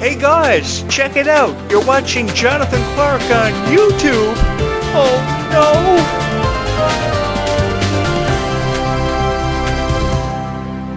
Hey guys, check it out. You're watching Jonathan Clarke on YouTube. Oh no!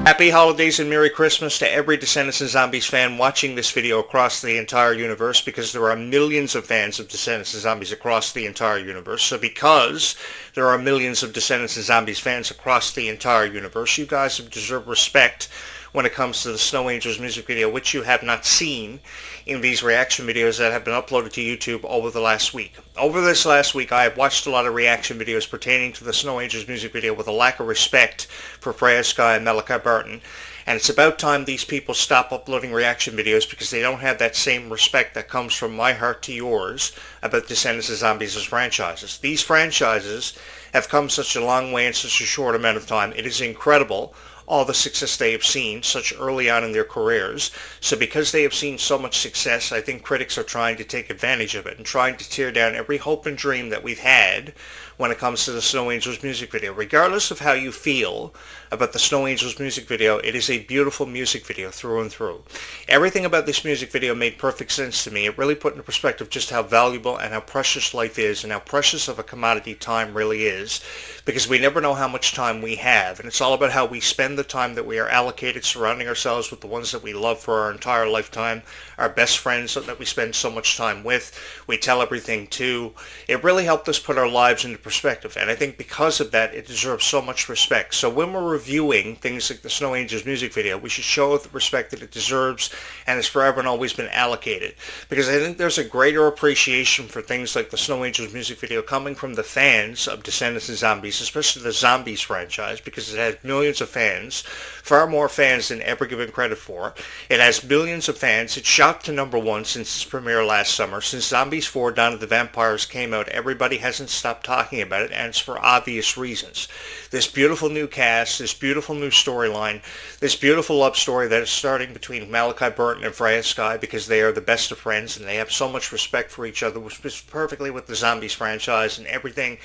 Happy holidays and Merry Christmas to every Descendants and Zombies fan watching this video across the entire universe, because there are millions of fans of Descendants and Zombies across the entire universe. So because there are millions of Descendants and Zombies fans across the entire universe, you guys have deserved respect when it comes to the Snow Angels music video, which you have not seen in these reaction videos that have been uploaded to YouTube over the last week. Over this last week, I have watched a lot of reaction videos pertaining to the Snow Angels music video with a lack of respect for Freya Sky and Malachi Burton. And it's about time these people stop uploading reaction videos, because they don't have that same respect that comes from my heart to yours about Descendants of Zombies as franchises. These franchises have come such a long way in such a short amount of time. It is incredible all the success they have seen such early on in their careers. So because they have seen so much success, I think critics are trying to take advantage of it and trying to tear down every hope and dream that we've had when it comes to the Snow Angels music video. Regardless of how you feel about the Snow Angels music video, it is a beautiful music video through and through. Everything about this music video made perfect sense to me. It really put into perspective just how valuable and how precious life is, and how precious of a commodity time really is, because we never know how much time we have, and it's all about how we spend the time that we are allocated surrounding ourselves with the ones that we love for our entire lifetime, our best friends that we spend so much time with, we tell everything to. It really helped us put our lives into perspective, and I think because of that, it deserves so much respect. So when we're reviewing things like the Snow Angels music video, we should show it the respect that it deserves and has forever and always been allocated, because I think there's a greater appreciation for things like the Snow Angels music video coming from the fans of Descendants and Zombies, especially the Zombies franchise, because it has millions of fans, far more fans than ever given credit for. It has billions of fans. It shot to #1 since its premiere last summer. Since Zombies 4 Dawn of the Vampires came out, everybody hasn't stopped talking about it, and it's for obvious reasons. This beautiful new cast, this beautiful new storyline, this beautiful love story that is starting between Malachi Burton and Freya Sky, because they are the best of friends and they have so much respect for each other, which fits perfectly with the Zombies franchise and everything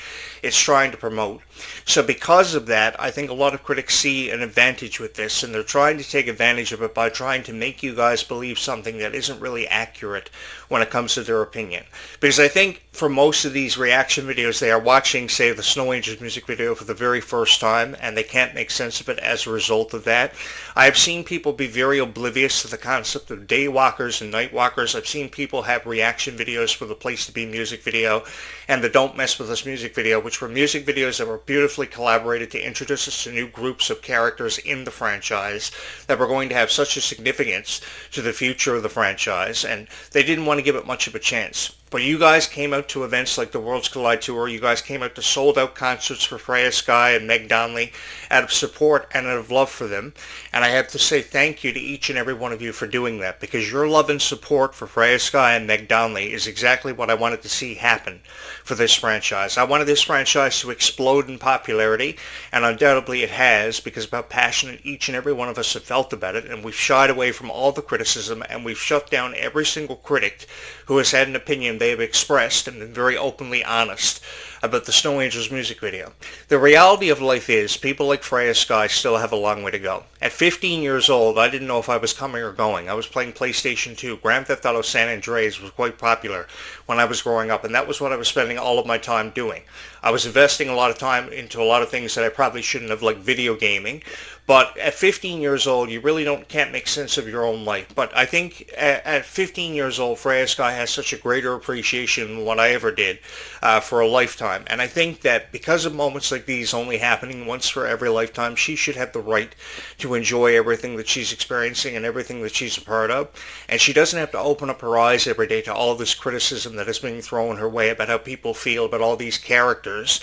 it's trying to promote. So because of that, I think a lot of critics see an advantage with this, and they're trying to take advantage of it by trying to make you guys believe something that isn't really accurate when it comes to their opinion. Because I think for most of these reaction videos, they are watching, say, the Snow Angels music video for the very first time, and they can't make sense of it as a result of that. I have seen people be very oblivious to the concept of day walkers and night walkers. I've seen people have reaction videos for the Place to Be music video and the Don't Mess With Us music video, which were music videos that were beautifully collaborated to introduce us to new groups of characters in the franchise that were going to have such a significance to the future of the franchise, and they didn't want to give it much of a chance. But you guys came out to events like the Worlds Collide Tour. You guys came out to sold-out concerts for Freya Sky and Meg Donnelly out of support and out of love for them. And I have to say thank you to each and every one of you for doing that, because your love and support for Freya Sky and Meg Donnelly is exactly what I wanted to see happen for this franchise. I wanted this franchise to explode in popularity, and undoubtedly it has, because of how passionate each and every one of us have felt about it. And we've shied away from all the criticism, and we've shut down every single critic who has had an opinion they have expressed and been very openly honest about the Snow Angels music video. The reality of life is people like Freya Sky still have a long way to go. At 15 years old, I didn't know if I was coming or going. I was playing PlayStation 2. Grand Theft Auto San Andreas was quite popular when I was growing up, and that was what I was spending all of my time doing. I was investing a lot of time into a lot of things that I probably shouldn't have, like video gaming. But at 15 years old, you really can't make sense of your own life. But I think at 15 years old, Freya Sky has such a greater appreciation than what I ever did for a lifetime. And I think that because of moments like these only happening once for every lifetime, she should have the right to enjoy everything that she's experiencing and everything that she's a part of. And she doesn't have to open up her eyes every day to all of this criticism that is being thrown her way about how people feel about all these characters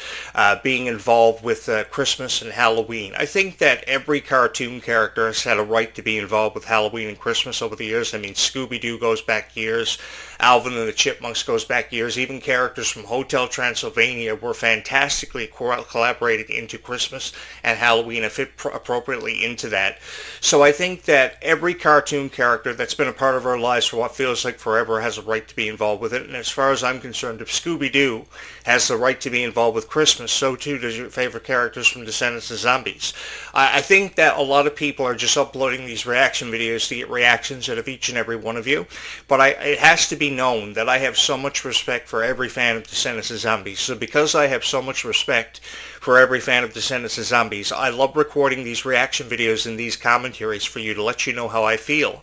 being involved with Christmas and Halloween. I think that every cartoon character has had a right to be involved with Halloween and Christmas over the years. I mean, Scooby-Doo goes back years. Alvin and the Chipmunks goes back years. Even characters from Hotel Transylvania Mania were fantastically collaborated into Christmas, and Halloween have fit appropriately into that. So I think that every cartoon character that's been a part of our lives for what feels like forever has a right to be involved with it. And as far as I'm concerned, if Scooby-Doo has the right to be involved with Christmas, so too does your favorite characters from Descendants of Zombies. I think that a lot of people are just uploading these reaction videos to get reactions out of each and every one of you. But it has to be known that I have so much respect for every fan of Descendants of Zombies. So because I have so much respect for every fan of Descendants of Zombies, I love recording these reaction videos and these commentaries for you to let you know how I feel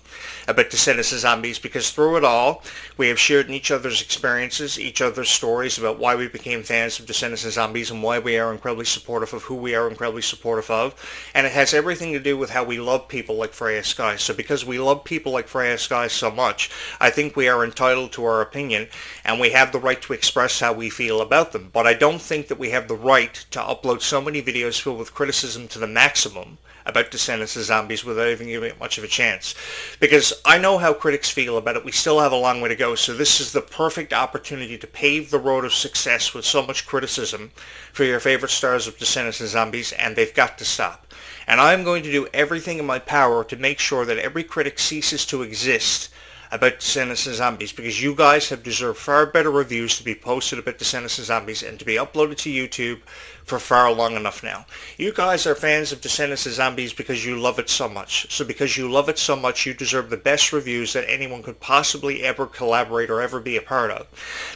about Descendants of Zombies, because through it all, we have shared in each other's experiences, each other's stories about why we became fans of Descendants of Zombies and why we are incredibly supportive of who we are incredibly supportive of. And it has everything to do with how we love people like Freya Sky. So because we love people like Freya Sky so much, I think we are entitled to our opinion, and we have the right to express how we feel about them. But I don't think that we have the right to upload so many videos filled with criticism to the maximum about Descendants of Zombies without even giving it much of a chance. Because I know how critics feel about it. We still have a long way to go, so this is the perfect opportunity to pave the road of success with so much criticism for your favorite stars of Descendants of Zombies, and they've got to stop. And I'm going to do everything in my power to make sure that every critic ceases to exist about Descendants of Zombies, because you guys have deserved far better reviews to be posted about Descendants of Zombies and to be uploaded to YouTube for far long enough now. You guys are fans of Descendants of Zombies because you love it so much. So because you love it so much, you deserve the best reviews that anyone could possibly ever collaborate or ever be a part of.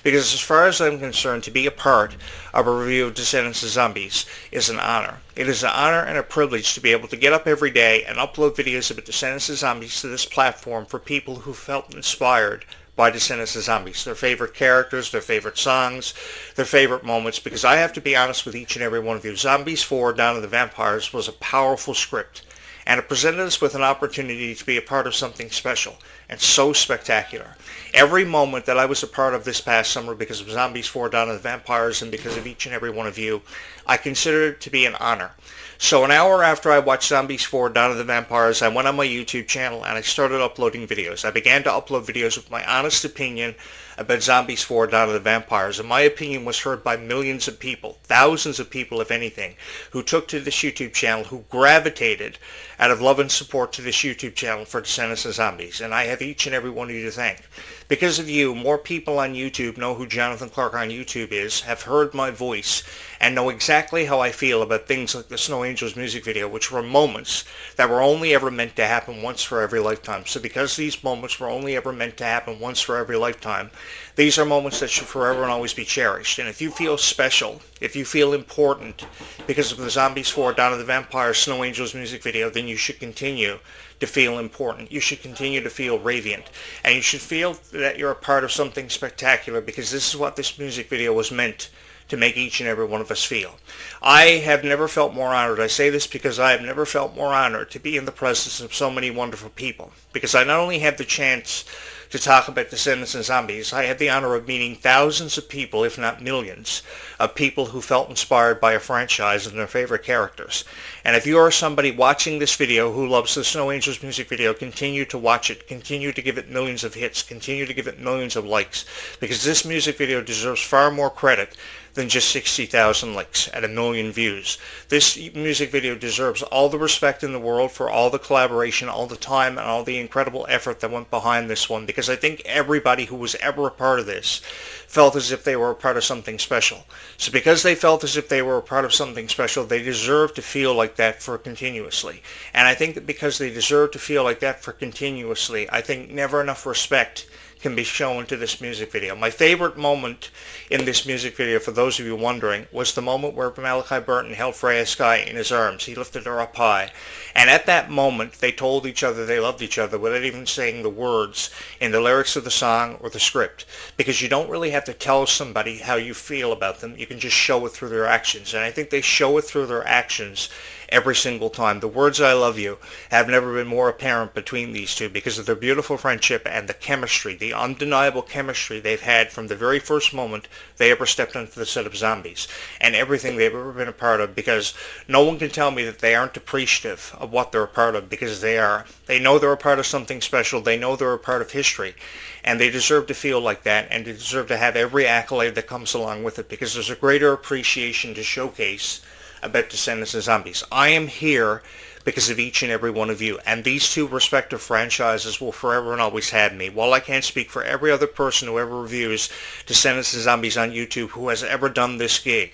Because as far as I'm concerned, to be a part of a review of Descendants of Zombies is an honor. It is an honor and a privilege to be able to get up every day and upload videos about Descendants of Zombies to this platform for people who felt inspired by Descendants of Zombies, their favorite characters, their favorite songs, their favorite moments, because I have to be honest with each and every one of you. Zombies 4, Dawn of the Vampires was a powerful script, and it presented us with an opportunity to be a part of something special and so spectacular. Every moment that I was a part of this past summer because of Zombies 4, Dawn of the Vampires, and because of each and every one of you, I consider it to be an honor. So an hour after I watched Zombies 4, Dawn of the Vampires, I went on my YouTube channel and I started uploading videos. I began to upload videos with my honest opinion about Zombies 4, Dawn of the Vampires, and my opinion was heard by millions of people, thousands of people if anything, who took to this YouTube channel, who gravitated out of love and support to this YouTube channel for Descendants of Zombies, and I have each and every one of you to thank. Because of you, more people on YouTube know who Jonathan Clarke on YouTube is, have heard my voice, and know exactly how I feel about things like the Snow Angels music video, which were moments that were only ever meant to happen once for every lifetime. So because these moments were only ever meant to happen once for every lifetime, these are moments that should forever and always be cherished. And if you feel special, if you feel important because of the Zombies 4, Dawn of the Vampires, Snow Angels music video, then you should continue to feel important. You should continue to feel radiant. And you should feel that you're a part of something spectacular, because this is what this music video was meant to make each and every one of us feel. I have never felt more honored. I say this because I have never felt more honored to be in the presence of so many wonderful people, because I not only have the chance to talk about Descendants and Zombies, I had the honor of meeting thousands of people, if not millions, of people who felt inspired by a franchise and their favorite characters. And if you are somebody watching this video who loves the Snow Angels music video, continue to watch it, continue to give it millions of hits, continue to give it millions of likes, because this music video deserves far more credit than just 60,000 likes and 1 million views. This music video deserves all the respect in the world for all the collaboration, all the time, and all the incredible effort that went behind this one, because I think everybody who was ever a part of this felt as if they were a part of something special. So because they felt as if they were a part of something special, they deserve to feel like that for continuously. And I think that because they deserve to feel like that for continuously, I think never enough respect can be shown to this music video. My favorite moment in this music video, for those of you wondering, was the moment where Malachi Burton held Freya Sky in his arms. He lifted her up high. And at that moment, they told each other they loved each other without even saying the words in the lyrics of the song or the script. Because you don't really have to tell somebody how you feel about them. You can just show it through their actions. And I think they show it through their actions every single time. The words "I love you" have never been more apparent between these two because of their beautiful friendship and the chemistry, the undeniable chemistry they've had from the very first moment they ever stepped onto the set of Zombies, and everything they've ever been a part of, because no one can tell me that they aren't appreciative of what they're a part of, because they are. They know they're a part of something special. They know they're a part of history, and they deserve to feel like that, and they deserve to have every accolade that comes along with it, because there's a greater appreciation to showcase about Descendants and Zombies. I am here because of each and every one of you, and these two respective franchises will forever and always have me. While I can't speak for every other person who ever reviews Descendants and Zombies on YouTube who has ever done this gig,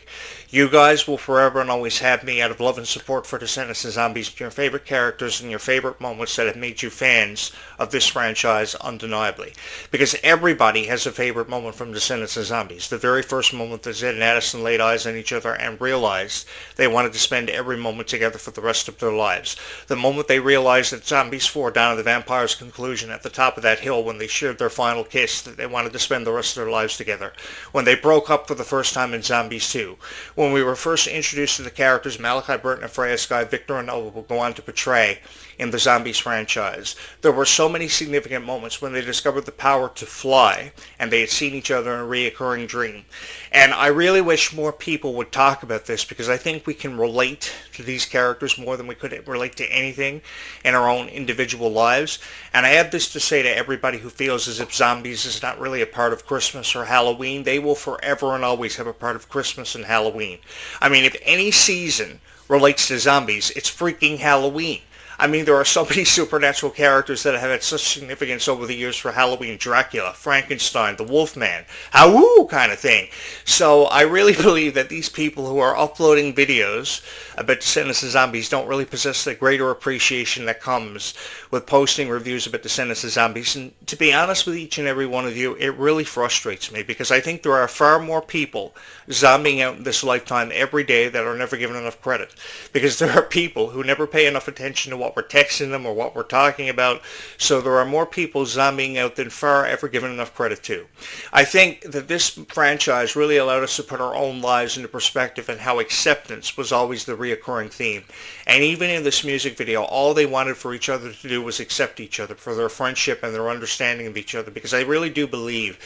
you guys will forever and always have me out of love and support for Descendants and Zombies, and your favorite characters and your favorite moments that have made you fans of this franchise undeniably. Because everybody has a favorite moment from Descendants and Zombies. The very first moment that Zed and Addison laid eyes on each other and realized they wanted to spend every moment together for the rest of their lives. The moment they realized that Zombies 4 down at the vampire's conclusion at the top of that hill when they shared their final kiss, that they wanted to spend the rest of their lives together. When they broke up for the first time in Zombies 2. When we were first introduced to the characters Malachi Burton and Freya Skye, Victor and Nova will go on to portray in the Zombies franchise. There were so many significant moments when they discovered the power to fly, and they had seen each other in a reoccurring dream. And I really wish more people would talk about this, because I think we can relate to these characters more than we could relate to anything in our own individual lives. And I have this to say to everybody who feels as if Zombies is not really a part of Christmas or Halloween. They will forever and always have a part of Christmas and Halloween. I mean, if any season relates to Zombies, it's freaking Halloween. I mean, there are so many supernatural characters that have had such significance over the years for Halloween. Dracula, Frankenstein, the Wolfman, Howoo kind of thing. So I really believe that these people who are uploading videos about Descendants and Zombies don't really possess the greater appreciation that comes with posting reviews about Descendants and Zombies. And to be honest with each and every one of you, it really frustrates me, because I think there are far more people zombieing out in this lifetime every day that are never given enough credit. Because there are people who never pay enough attention to what we're texting them or what we're talking about. So there are more people zombieing out than far ever given enough credit to. I think that this franchise really allowed us to put our own lives into perspective, and how acceptance was always the reoccurring theme. And even in this music video, all they wanted for each other to do was accept each other for their friendship and their understanding of each other, because I really do believe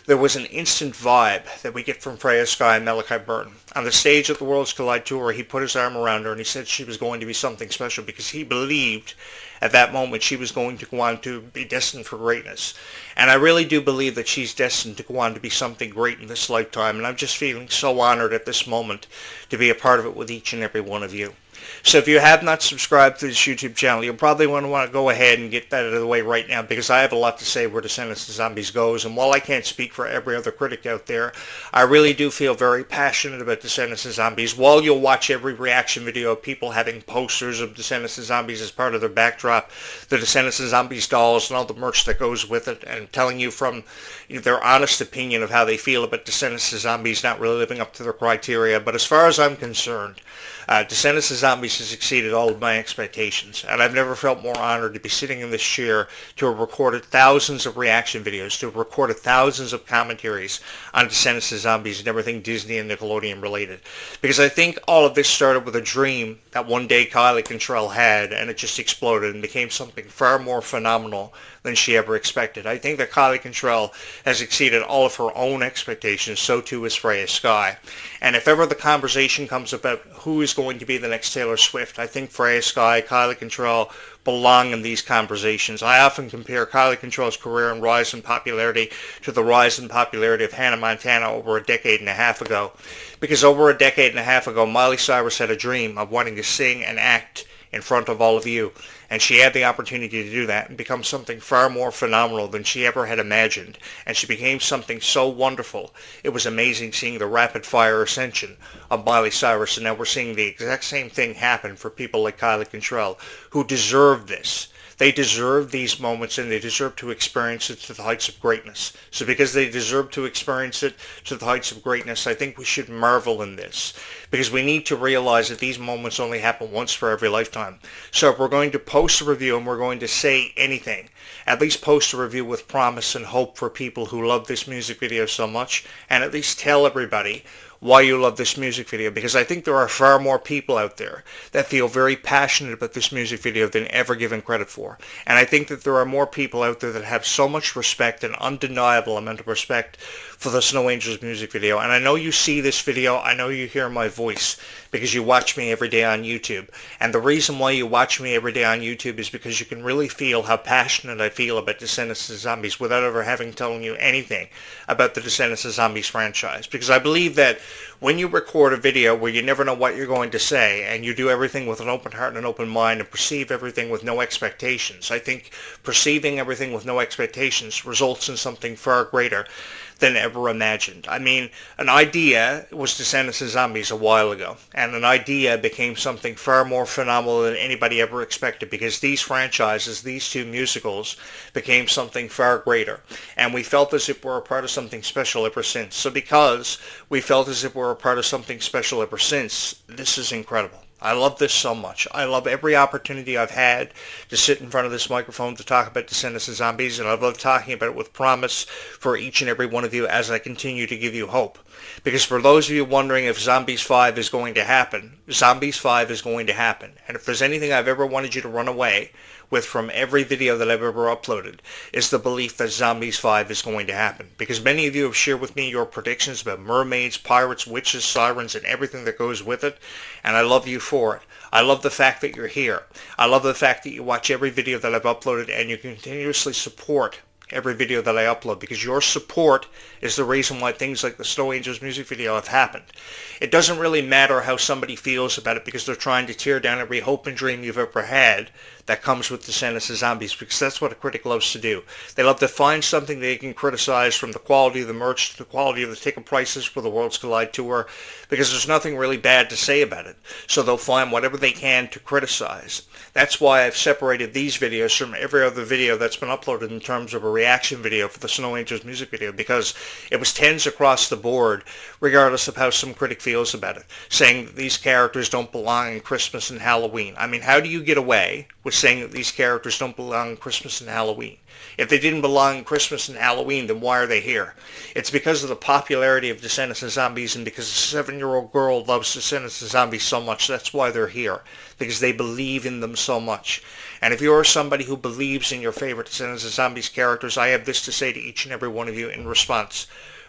there was an instant vibe that we get from Freya Skye and Malachi Burton. On the stage at the Worlds Collide Tour, he put his arm around her and he said she was going to be something special, because he believed at that moment she was going to go on to be destined for greatness. And I really do believe that she's destined to go on to be something great in this lifetime, and I'm just feeling so honored at this moment to be a part of it with each and every one of you. So if you have not subscribed to this YouTube channel, you'll probably want to go ahead and get that out of the way right now, because I have a lot to say where Descendants and Zombies goes. And while I can't speak for every other critic out there, I really do feel very passionate about Descendants and Zombies. While you'll watch every reaction video of people having posters of Descendants and Zombies as part of their backdrop, the Descendants and Zombies dolls and all the merch that goes with it, and telling you from their honest opinion of how they feel about Descendants and Zombies not really living up to their criteria. But as far as I'm concerned, Descendants and Zombies has exceeded all of my expectations, and I've never felt more honored to be sitting in this chair to have recorded thousands of reaction videos, to have recorded thousands of commentaries on Descendants and Zombies and everything Disney and Nickelodeon related. Because I think all of this started with a dream that one day Kylie Cantrell had, and it just exploded and became something far more phenomenal than she ever expected. I think that Kylie Cantrell has exceeded all of her own expectations, so too is Freya Skye. And if ever the conversation comes about who is going to be the next Taylor Swift, I think Freya Skye, Kylie Cantrell belong in these conversations. I often compare Kylie Cantrell's career and rise in popularity to the rise in popularity of Hannah Montana over a decade and a half ago. Because over a decade and a half ago, Miley Cyrus had a dream of wanting to sing and act in front of all of you. And she had the opportunity to do that and become something far more phenomenal than she ever had imagined. And she became something so wonderful. It was amazing seeing the rapid-fire ascension of Miley Cyrus. And now we're seeing the exact same thing happen for people like Kylie Cantrell, who deserve this. They deserve these moments, and they deserve to experience it to the heights of greatness. So because they deserve to experience it to the heights of greatness, I think we should marvel in this. Because we need to realize that these moments only happen once for every lifetime. So if we're going to post a review and we're going to say anything, at least post a review with promise and hope for people who love this music video so much, and at least tell everybody why you love this music video, because I think there are far more people out there that feel very passionate about this music video than ever given credit for. And I think that there are more people out there that have so much respect, an undeniable amount of respect for the Snow Angels music video. And I know you see this video, I know you hear my voice because you watch me every day on YouTube. And the reason why you watch me every day on YouTube is because you can really feel how passionate I feel about Descendants of Zombies without ever having told you anything about the Descendants of Zombies franchise. Because I believe that when you record a video where you never know what you're going to say and you do everything with an open heart and an open mind and perceive everything with no expectations, I think perceiving everything with no expectations results in something far greater than ever imagined. I mean, an idea was Descendants of Zombies a while ago, and an idea became something far more phenomenal than anybody ever expected, because these franchises, these two musicals, became something far greater, and we felt as if we were a part of something special ever since. So because we felt as if we were a part of something special ever since, this is incredible. I love this so much. I love every opportunity I've had to sit in front of this microphone to talk about Descendants of Zombies, and I love talking about it with promise for each and every one of you as I continue to give you hope. Because for those of you wondering if Zombies 5 is going to happen, Zombies 5 is going to happen. And if there's anything I've ever wanted you to run away with from every video that I've ever uploaded, is the belief that Zombies 5 is going to happen. Because many of you have shared with me your predictions about mermaids, pirates, witches, sirens, and everything that goes with it, and I love you for it. I love the fact that you're here. I love the fact that you watch every video that I've uploaded and you continuously support every video that I upload, because your support is the reason why things like the Snow Angels music video have happened. It doesn't really matter how somebody feels about it, because they're trying to tear down every hope and dream you've ever had that comes with Descendants of Zombies, because that's what a critic loves to do. They love to find something they can criticize, from the quality of the merch to the quality of the ticket prices for the Worlds Collide tour, because there's nothing really bad to say about it. So they'll find whatever they can to criticize. That's why I've separated these videos from every other video that's been uploaded in terms of a reaction video for the Snow Angels music video, because it was tens across the board, regardless of how some critic feels about it, saying that these characters don't belong in Christmas and Halloween. I mean, how do you get away with saying that these characters don't belong in Christmas and Halloween? If they didn't belong in Christmas and Halloween, then why are they here? It's because of the popularity of Descendants of Zombies, and because a 7-year-old girl loves Descendants of Zombies so much. That's why they're here, because they believe in them so much. And if you're somebody who believes in your favorite Descendants of Zombies characters, I have this to say to each and every one of you in response.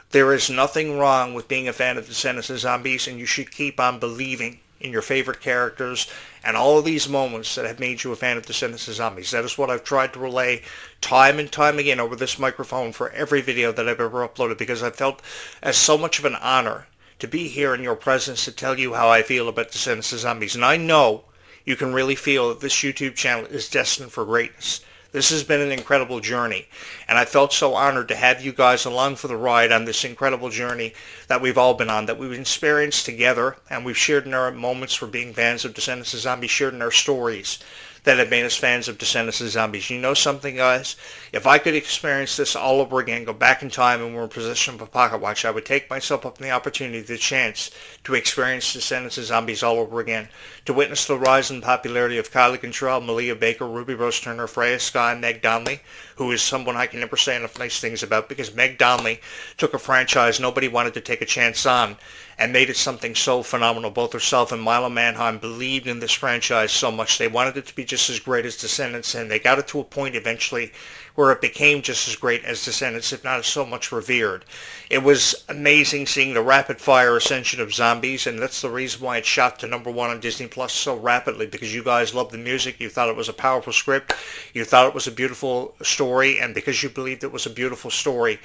There is nothing wrong with being a fan of Descendants of Zombies, and you should keep on believing in your favorite characters and all of these moments that have made you a fan of Descendants of Zombies. That is what I've tried to relay time and time again over this microphone for every video that I've ever uploaded, because I felt as so much of an honor to be here in your presence to tell you how I feel about Descendants of Zombies. And I know you can really feel that this YouTube channel is destined for greatness. This has been an incredible journey, and I felt so honored to have you guys along for the ride on this incredible journey that we've all been on, that we've experienced together, and we've shared in our moments for being fans of Descendants of Zombies, shared in our stories that have made us fans of Descendants of Zombies. You know something, guys? If I could experience this all over again, go back in time and we're in possession of a pocket watch, I would take myself up on the opportunity, the chance to experience Descendants of Zombies all over again, to witness the rise in popularity of Kylie Contrell, Malia Baker, Ruby Rose Turner, Freya Sky, Meg Donnelly, who is someone I can never say enough nice things about, because Meg Donnelly took a franchise nobody wanted to take a chance on and made it something so phenomenal. Both herself and Milo Manheim believed in this franchise so much. They wanted it to be just as great as Descendants, and they got it to a point eventually where it became just as great as Descendants, if not so much revered. It was amazing seeing the rapid-fire ascension of Zombies, and that's the reason why it shot to #1 on Disney Plus so rapidly, because you guys loved the music, you thought it was a powerful script, you thought it was a beautiful story, and because you believed it was a beautiful story,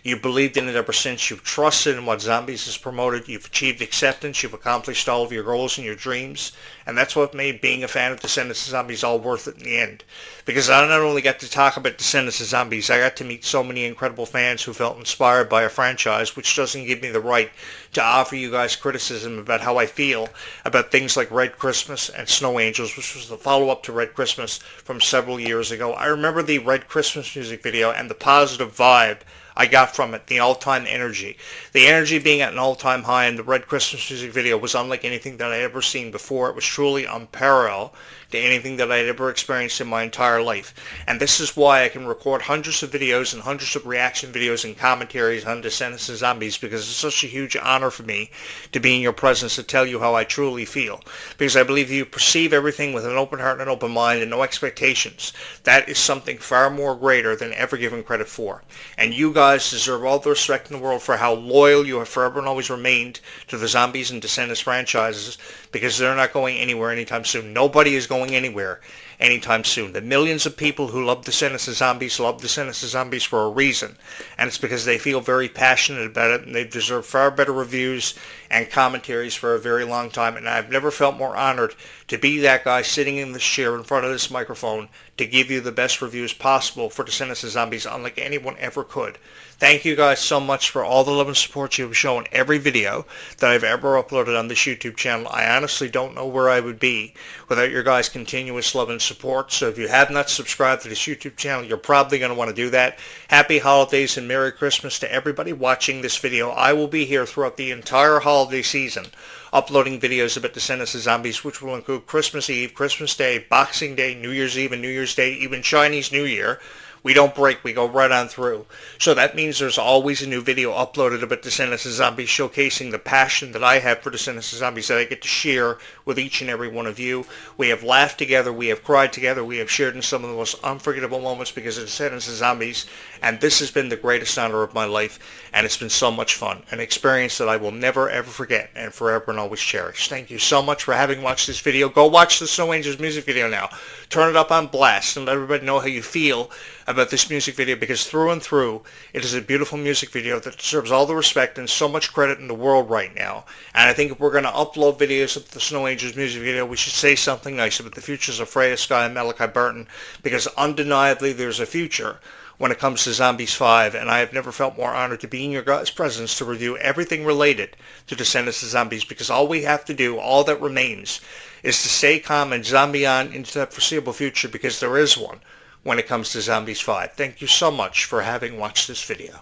you believed in it ever since. You've trusted in what Zombies has promoted. You've achieved acceptance. You've accomplished all of your goals and your dreams. And that's what made being a fan of Descendants of Zombies all worth it in the end. Because I not only got to talk about Descendants of Zombies, I got to meet so many incredible fans who felt inspired by a franchise, which doesn't give me the right to offer you guys criticism about how I feel about things like Red Christmas and Snow Angels, which was the follow-up to Red Christmas from several years ago. I remember the Red Christmas music video and the positive vibe I got from it, the all-time energy. The energy being at an all-time high in the Red Christmas music video was unlike anything that I had ever seen before. It was truly unparalleled to anything that I had ever experienced in my entire life. And this is why I can record hundreds of videos and hundreds of reaction videos and commentaries on Descendants and Zombies, because it's such a huge honor for me to be in your presence to tell you how I truly feel. Because I believe you perceive everything with an open heart and an open mind and no expectations. That is something far more greater than ever given credit for. And you guys deserve all the respect in the world for how loyal you have forever and always remained to the Zombies and Descendants franchises, because they're not going anywhere anytime soon. Nobody is going anywhere anytime soon. The millions of people who love Descendants and Zombies love Descendants and Zombies for a reason, and it's because they feel very passionate about it, and they deserve far better reviews and commentaries for a very long time. And I've never felt more honored to be that guy sitting in this chair in front of this microphone to give you the best reviews possible for Descendants and Zombies, unlike anyone ever could. Thank you guys so much for all the love and support you have shown every video that I've ever uploaded on this YouTube channel. I honestly don't know where I would be without your guys' continuous love and support. So if you have not subscribed to this YouTube channel, you're probably going to want to do that. Happy holidays and Merry Christmas to everybody watching this video. I will be here throughout the entire holiday season uploading videos about Descendants and Zombies, which will include Christmas Eve, Christmas Day, Boxing Day, New Year's Eve and New Year's Day, even Chinese New Year. We don't break, we go right on through. So that means there's always a new video uploaded about Descendants and Zombies, showcasing the passion that I have for Descendants and Zombies that I get to share with each and every one of you. We have laughed together, we have cried together, we have shared in some of the most unforgettable moments because of Descendants and Zombies, and this has been the greatest honor of my life, and it's been so much fun. An experience that I will never ever forget and forever and always cherish. Thank you so much for having watched this video. Go watch the Snow Angels music video now. Turn it up on blast and let everybody know how you feel about this music video, because through and through it is a beautiful music video that deserves all the respect and so much credit in the world right now. And I think if we're going to upload videos of the Snow Angels music video, we should say something nice about the futures of Freya, Sky, and Malachi Burton, because undeniably there's a future when it comes to Zombies 5, and I have never felt more honored to be in your guys' presence to review everything related to Descendants and Zombies, because all we have to do, all that remains, is to stay calm and zombie on into that foreseeable future, because there is one when it comes to Zombies 5. Thank you so much for having watched this video.